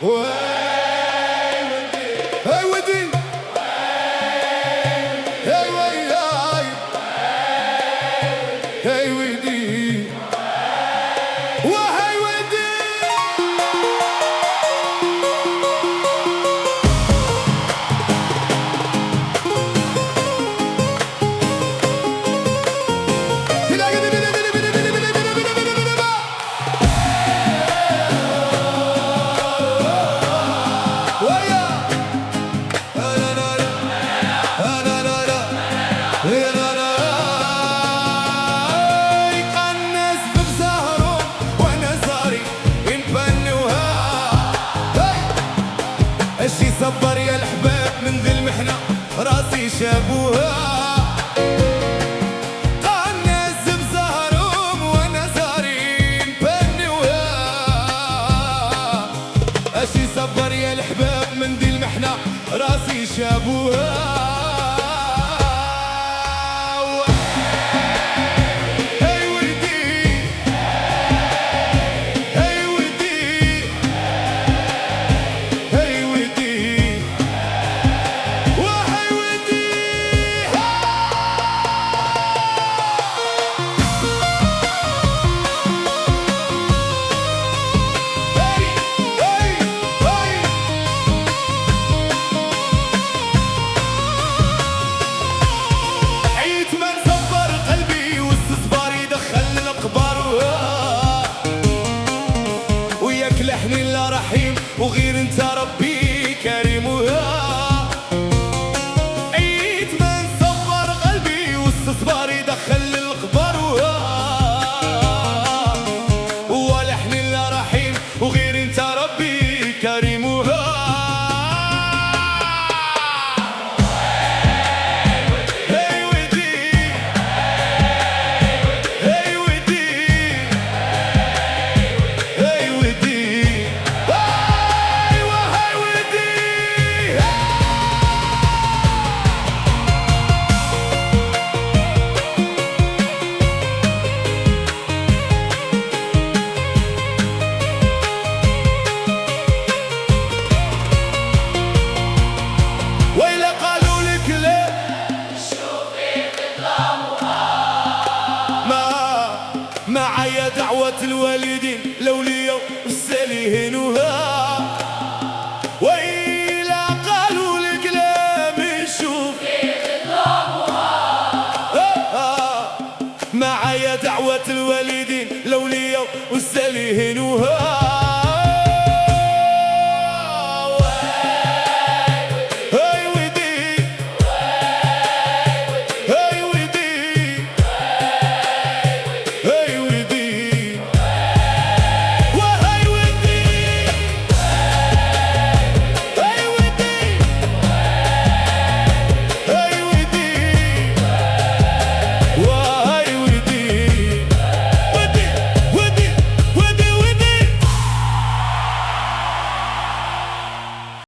هاي ودي هاي وياي هاي ودي وهاي ودي صبر يا الحباب من ذي المحنة راسي شابوها قناس بزهرهم وانا زاري نفنوها اشي صبر يا الحباب من ذي المحنة راسي شابوها لحني لا رحيم وغير انت ربي كريم عيد ما نصبر قلبي واستصبار يدخل القبر ولحني لا رحيم وغير انت ربي كريم معايا دعوة الوالدين لوليا والساليهنوها وإلا قالوا الكلام نشوف معايا دعوة الوالدين لوليا والساليهنوها